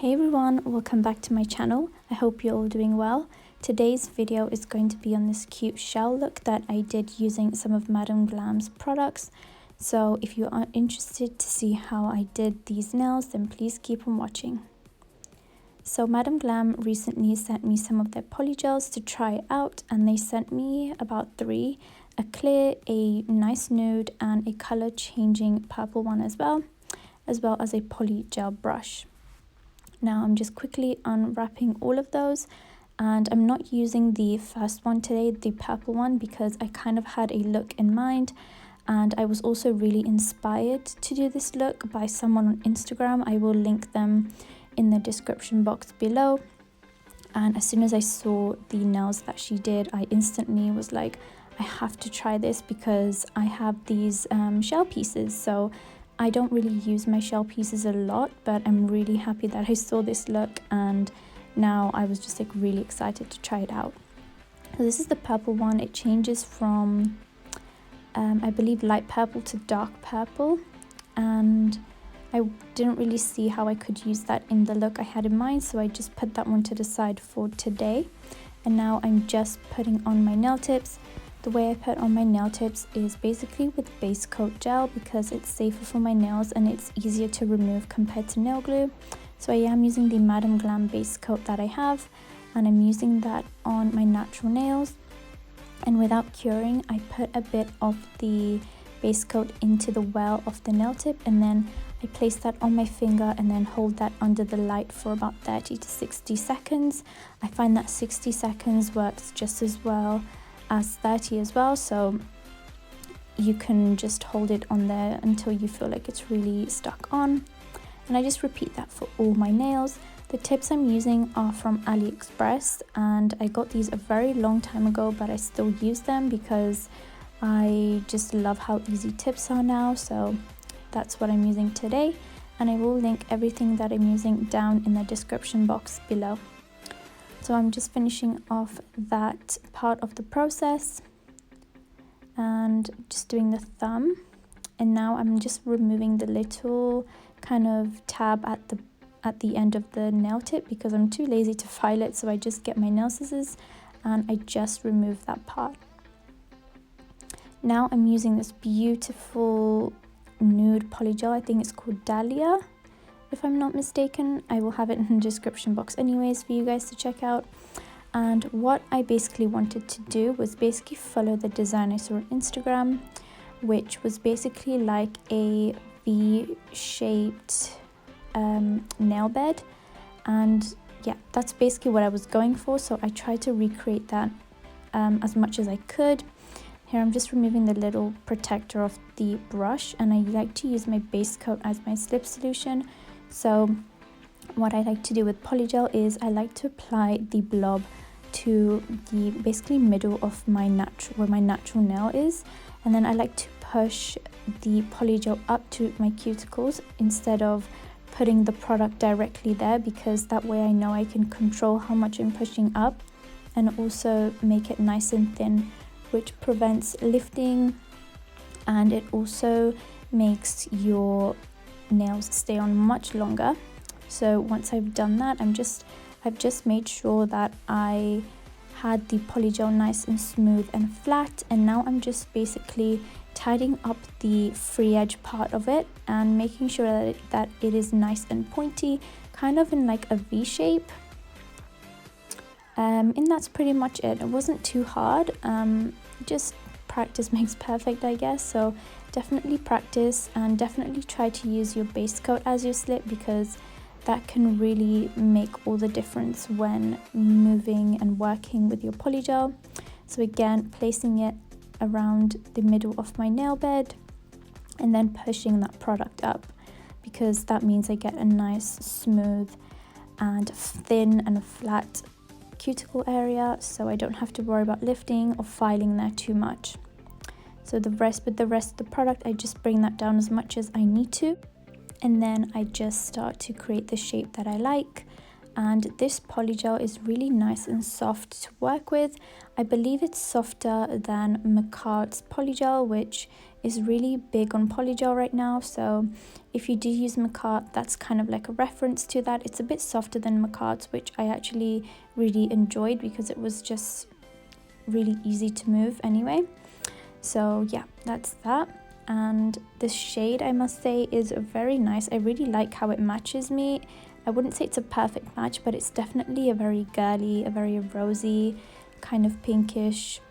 Hey everyone, welcome back to my channel. I hope you're all doing well. Today's video is going to be on this cute shell look that I did using some of Madam Glam's products. So if you are interested to see how I did these nails, then please keep on watching. So Madam Glam recently sent me some of their polygels to try out, and they sent me about 3, a clear, a nice nude, and a color changing purple one as well as a polygel brush. Now I'm just quickly unwrapping all of those, and I'm not using the first one today, the purple one, because I kind of had a look in mind, and I was also really inspired to do this look by someone on Instagram. I will link them in the description box below. And as soon as I saw the nails that she did, I instantly was like, I have to try this because I have these shell pieces. So I don't really use my shell pieces a lot, but I'm really happy that I saw this look, and now I was just like really excited to try it out. So this is the purple one. It changes from I believe light purple to dark purple, and I didn't really see how I could use that in the look I had in mind, so I just put that one to the side for today. And now I'm just putting on my nail tips. The way I put on my nail tips is basically with base coat gel, because it's safer for my nails and it's easier to remove compared to nail glue. So I am using the Madam Glam base coat that I have, and I'm using that on my natural nails. And without curing, I put a bit of the base coat into the well of the nail tip, and then I place that on my finger and then hold that under the light for about 30 to 60 seconds. I find that 60 seconds works just as well as 30 as well, so you can just hold it on there until you feel like it's really stuck on. And I just repeat that for all my nails. The tips I'm using are from AliExpress, and I got these a very long time ago, but I still use them because I just love how easy tips are now. So that's what I'm using today, and I will link everything that I'm using down in the description box below. So I'm just finishing off that part of the process and just doing the thumb. And now I'm just removing the little kind of tab at the end of the nail tip, because I'm too lazy to file it. So I just get my nail scissors and I just remove that part. Now I'm using this beautiful nude polygel. I think it's called Dahlia, if I'm not mistaken. I will have it in the description box anyways for you guys to check out. And what I basically wanted to do was basically follow the design I saw on Instagram, which was basically like a V-shaped nail bed. And yeah, that's basically what I was going for, so I tried to recreate that as much as I could. Here I'm just removing the little protector of the brush, and I like to use my base coat as my slip solution. So what I like to do with polygel is I like to apply the blob to the basically middle of my where my natural nail is, and then I like to push the polygel up to my cuticles instead of putting the product directly there, because that way I know I can control how much I'm pushing up and also make it nice and thin, which prevents lifting, and it also makes your nails stay on much longer. So once I've done that, I've just made sure that I had the polygel nice and smooth and flat, and now I'm just basically tidying up the free edge part of it and making sure that it is nice and pointy, kind of in like a V shape. And that's pretty much it. It wasn't too hard, just practice makes perfect, I guess. So definitely practice, and definitely try to use your base coat as your slip, because that can really make all the difference when moving and working with your polygel. So again, placing it around the middle of my nail bed and then pushing that product up, because that means I get a nice smooth and thin and flat cuticle area, so I don't have to worry about lifting or filing there too much. So with the rest of the product, I just bring that down as much as I need to, and then I just start to create the shape that I like. and this polygel is really nice and soft to work with. I believe it's softer than Makart's polygel, which is really big on polygel right now. So if you do use Makart, that's kind of like a reference to that. It's a bit softer than Makart's, which I actually really enjoyed because it was just really easy to move anyway. So yeah, that's that. And this shade, I must say, is very nice. I really like how it matches me. I wouldn't say it's a perfect match, but it's definitely a very girly, a very rosy, kind of pinkish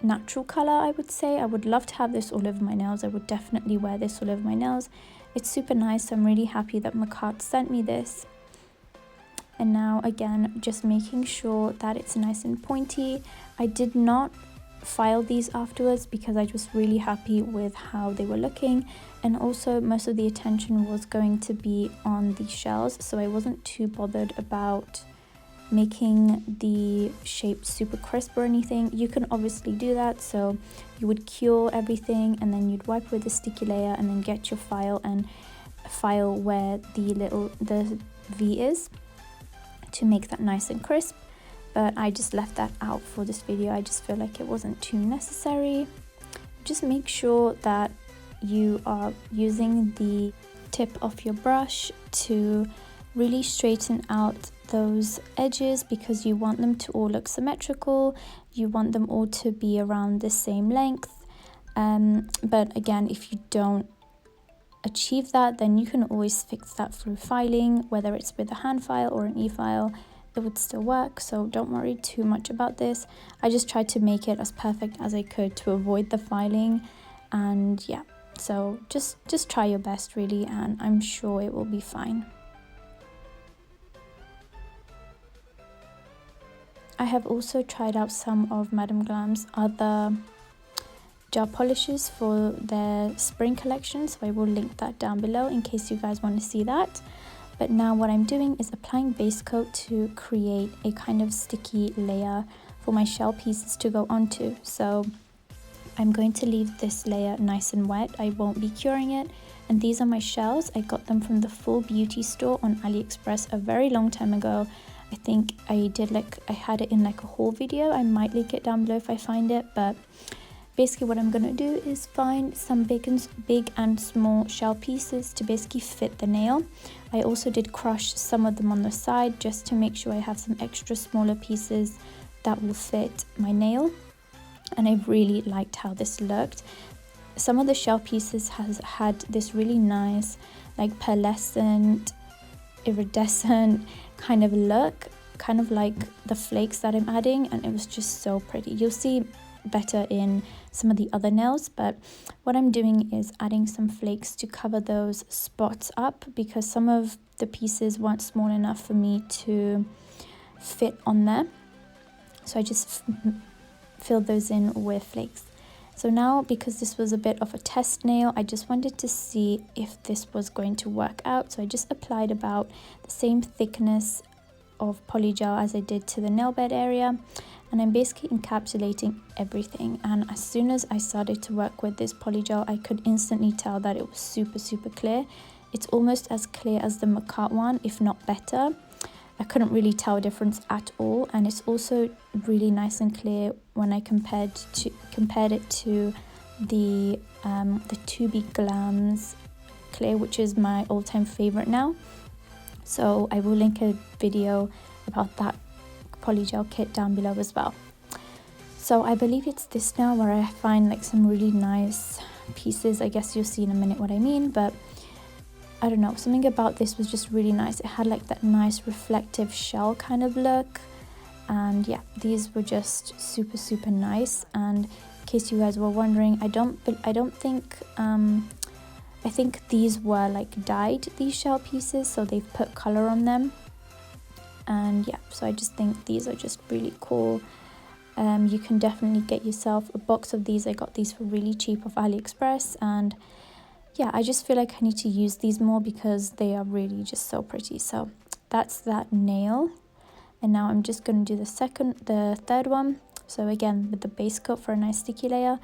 natural color, I would say. I would love to have this all over my nails. I would definitely wear this all over my nails. It's super nice, so I'm really happy that Makart sent me this. And now again, just making sure that it's nice and pointy. I did not file these afterwards because I was really happy with how they were looking, and also most of the attention was going to be on the shells, so I wasn't too bothered about making the shape super crisp or anything. You can obviously do that, so you would cure everything and then you'd wipe with a sticky layer and then get your file and file where the V is to make that nice and crisp. But I just left that out for this video. I just feel like it wasn't too necessary. Just make sure that you are using the tip of your brush to really straighten out those edges, because you want them to all look symmetrical. You want them all to be around the same length. But again, if you don't achieve that, then you can always fix that through filing, whether it's with a hand file or an e-file. It would still work, so don't worry too much about this. I just tried to make it as perfect as I could to avoid the filing, and yeah, so just try your best really, and I'm sure it will be fine. I have also tried out some of Madame Glam's other gel polishes for their spring collection, so I will link that down below in case you guys want to see that. But now what I'm doing is applying base coat to create a kind of sticky layer for my shell pieces to go onto. So I'm going to leave this layer nice and wet. I won't be curing it. And these are my shells. I got them from the Full Beauty store on AliExpress a very long time ago. I think I had it in like a haul video. I might link it down below if I find it, but basically what I'm gonna do is find some big and small shell pieces to basically fit the nail. I also did crush some of them on the side just to make sure I have some extra smaller pieces that will fit my nail. And I really liked how this looked. Some of the shell pieces had this really nice like pearlescent, iridescent kind of look, kind of like the flakes that I'm adding, and it was just so pretty. You'll see better in some of the other nails, but what I'm doing is adding some flakes to cover those spots up, because some of the pieces weren't small enough for me to fit on there, so I just filled those in with flakes. So now, because this was a bit of a test nail, I just wanted to see if this was going to work out, so I just applied about the same thickness of polygel as I did to the nail bed area, and I'm basically encapsulating everything. And as soon as I started to work with this polygel, I could instantly tell that it was super clear. It's almost as clear as the Makart one, if not better. I couldn't really tell a difference at all, and it's also really nice and clear when I compared it to the 2B Glam's clear, which is my all-time favorite now. So I will link a video about that polygel kit down below as well. So I believe it's this now where I find like some really nice pieces. I guess you'll see in a minute what I mean, but I don't know, something about this was just really nice. It had like that nice reflective shell kind of look, and yeah, these were just super nice. And in case you guys were wondering, I think these were like dyed, these shell pieces, so they've put color on them. And yeah, so I just think these are just really cool. You can definitely get yourself a box of these. I got these for really cheap off AliExpress, and yeah, I just feel like I need to use these more because they are really just so pretty. So that's that nail. And now I'm just going to do the third one. So again, with the base coat for a nice sticky layer.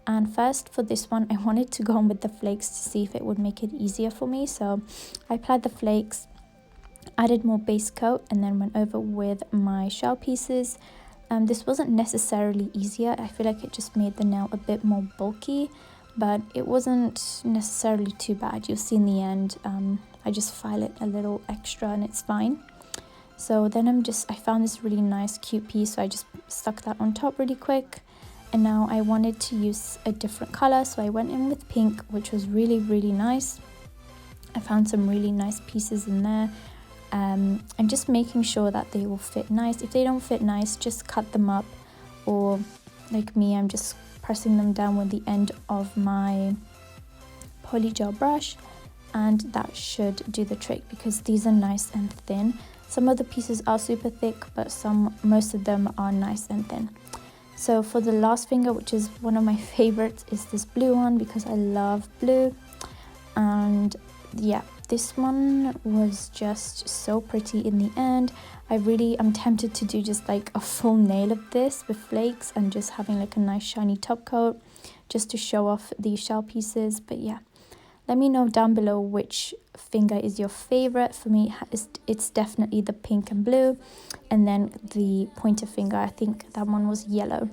And first for this one, I wanted to go on with the flakes to see if it would make it easier for me. So I applied the flakes, added more base coat and then went over with my shell pieces. This wasn't necessarily easier. I feel like it just made the nail a bit more bulky, but it wasn't necessarily too bad. You'll see in the end, I just file it a little extra and it's fine. So then I found this really nice cute piece, so I just stuck that on top really quick. And now I wanted to use a different color, so I went in with pink, which was really, really nice. I found some really nice pieces in there. And just making sure that they will fit nice. If they don't fit nice, just cut them up, or like me, I'm just pressing them down with the end of my Polygel brush, and that should do the trick because these are nice and thin. Some of the pieces are super thick, but most of them are nice and thin. So for the last finger, which is one of my favorites, is this blue one because I love blue. And yeah, this one was just so pretty in the end. I'm tempted to do just like a full nail of this with flakes and just having like a nice shiny top coat just to show off the shell pieces. But yeah, let me know down below which finger is your favorite. For me, it's definitely the pink and blue, and then the pointer finger, I think that one was yellow.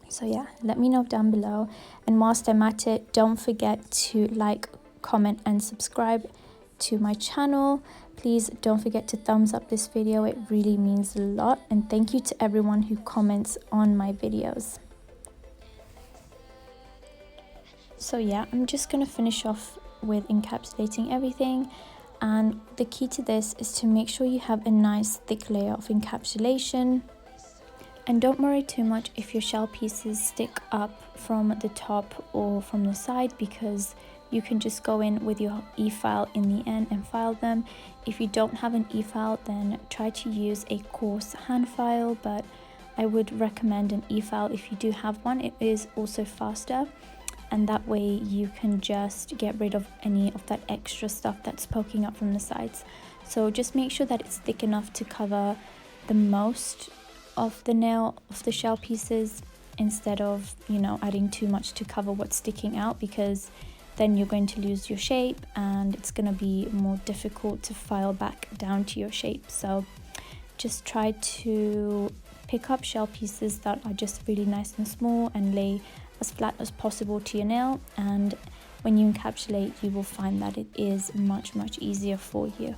So yeah, let me know down below. And whilst I'm at it, don't forget to like, comment and subscribe to my channel. Please don't forget to thumbs up this video. It really means a lot, and thank you to everyone who comments on my videos. So yeah, I'm just gonna finish off with encapsulating everything, and the key to this is to make sure you have a nice thick layer of encapsulation. And don't worry too much if your shell pieces stick up from the top or from the side, because you can just go in with your e-file in the end and file them. If you don't have an e-file, then try to use a coarse hand file, but I would recommend an e-file if you do have one. It is also faster, and that way you can just get rid of any of that extra stuff that's poking up from the sides. So just make sure that it's thick enough to cover the most of the nail of the shell pieces, instead of, you know, adding too much to cover what's sticking out, because then you're going to lose your shape and it's going to be more difficult to file back down to your shape. So just try to pick up shell pieces that are just really nice and small and lay as flat as possible to your nail, and when you encapsulate, you will find that it is much easier for you.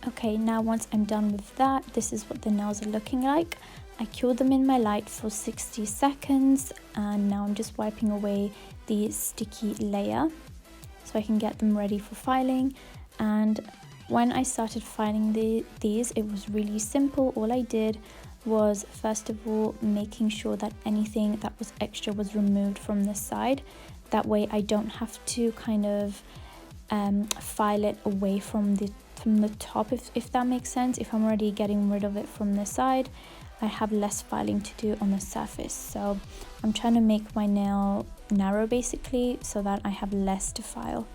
Okay, now once I'm done with that, this is what the nails are looking like. I cured them in my light for 60 seconds, and now I'm just wiping away the sticky layer so I can get them ready for filing. And when I started filing these, it was really simple. All I did was, first of all, making sure that anything that was extra was removed from the side. That way I don't have to kind of file it away from the top, if that makes sense. If I'm already getting rid of it from the side, I have less filing to do on the surface. So I'm trying to make my nail narrow basically so that I have less to file.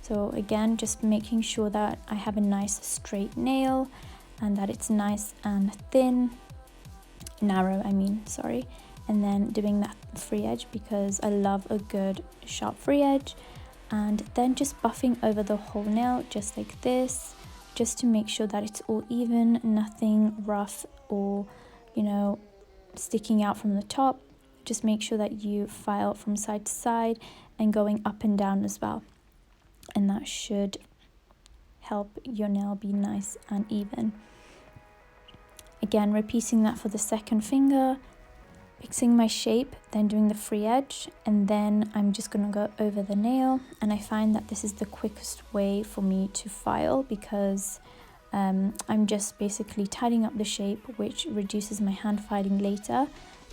So again, just making sure that I have a nice straight nail and that it's nice and thin, narrow I mean, sorry. And then doing that free edge because I love a good sharp free edge. And then just buffing over the whole nail just like this, just to make sure that it's all even, nothing rough or, you know, sticking out from the top. Just make sure that you file from side to side and going up and down as well. And that should help your nail be nice and even. Again, repeating that for the second finger, fixing my shape, then doing the free edge, and then I'm just gonna go over the nail. And I find that this is the quickest way for me to file because I'm just basically tidying up the shape, which reduces my hand filing later,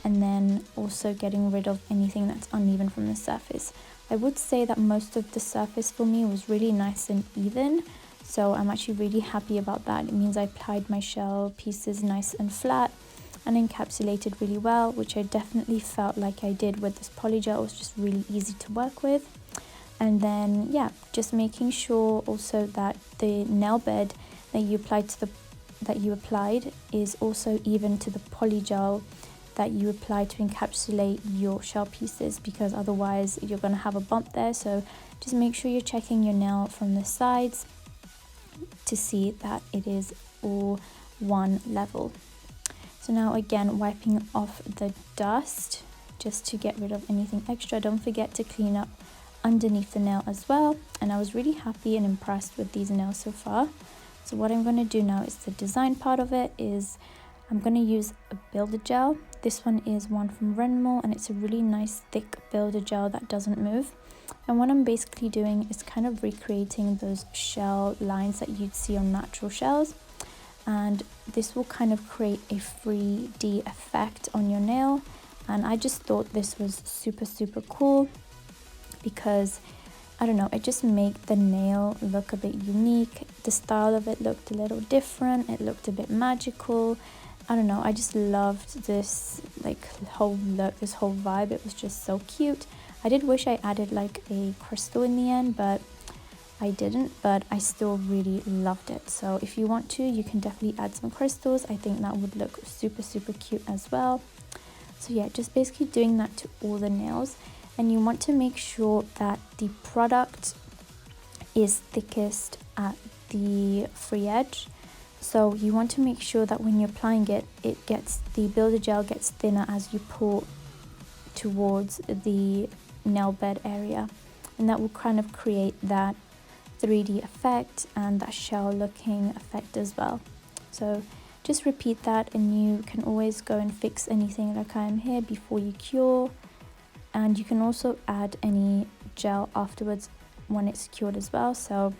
and then also getting rid of anything that's uneven from the surface. I would say that most of the surface for me was really nice and even, so I'm actually really happy about that. It means I applied my shell pieces nice and flat and encapsulated really well, which I definitely felt like I did with this Polygel. It was just really easy to work with. And then yeah, just making sure also that the nail bed that you applied is also even to the Polygel that you apply to encapsulate your shell pieces, because otherwise you're going to have a bump there. So just make sure you're checking your nail from the sides to see that it is all one level. So now again, wiping off the dust just to get rid of anything extra. Don't forget to clean up underneath the nail as well. And I was really happy and impressed with these nails so far. So what I'm going to do now is the design part of it. Is I'm going to use a builder gel. This one is one from Renmore, and it's a really nice thick builder gel that doesn't move. And what I'm basically doing is kind of recreating those shell lines that you'd see on natural shells. And this will kind of create a 3D effect on your nail. And I just thought this was super, super cool because, I don't know, it just made the nail look a bit unique. The style of it looked a little different. It looked a bit magical. I don't know, I just loved this like whole look, this whole vibe. It was just so cute. I did wish I added like a crystal in the end, but I didn't, but I still really loved it. So if you want to, you can definitely add some crystals. I think that would look super, super cute as well. So yeah, just basically doing that to all the nails. And you want to make sure that the product is thickest at the free edge. So you want to make sure that when you're applying it, the builder gel gets thinner as you pull towards the nail bed area. And that will kind of create that 3D effect and that shell looking effect as well. So just repeat that, and you can always go and fix anything like I am here before you cure. And you can also add any gel afterwards when it's cured as well. So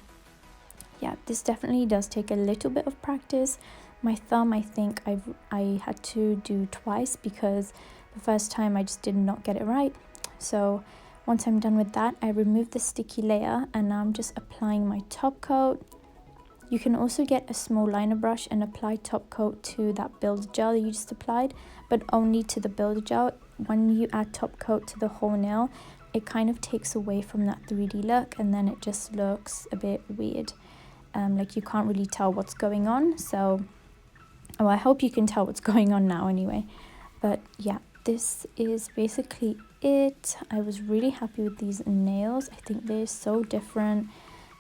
yeah, this definitely does take a little bit of practice. My thumb, I think I had to do twice because the first time I just did not get it right. So once I'm done with that, I remove the sticky layer and now I'm just applying my top coat. You can also get a small liner brush and apply top coat to that builder gel you just applied, but only to the builder gel. When you add top coat to the whole nail, it kind of takes away from that 3D look, and then it just looks a bit weird. Like you can't really tell what's going on. So, well, I hope you can tell what's going on now anyway. But yeah, this is basically it. I was really happy with these nails. I think they're so different,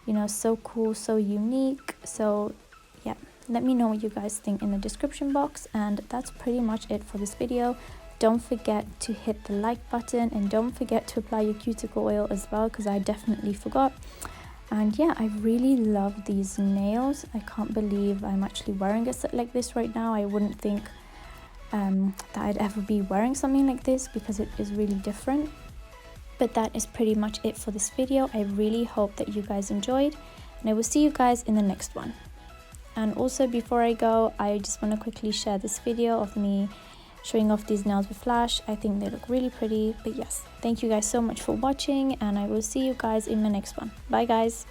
you know, so cool, so unique. So yeah, let me know what you guys think in the description box. And that's pretty much it for this video. Don't forget to hit the like button, and don't forget to apply your cuticle oil as well, because I definitely forgot. And yeah, I really love these nails. I can't believe I'm actually wearing a set like this right now. I wouldn't think that I'd ever be wearing something like this because it is really different. But that is pretty much it for this video. I really hope that you guys enjoyed, and I will see you guys in the next one. And also, before I go, I just want to quickly share this video of me showing off these nails with flash. I think they look really pretty. But yes, thank you guys so much for watching, and I will see you guys in my next one. Bye guys.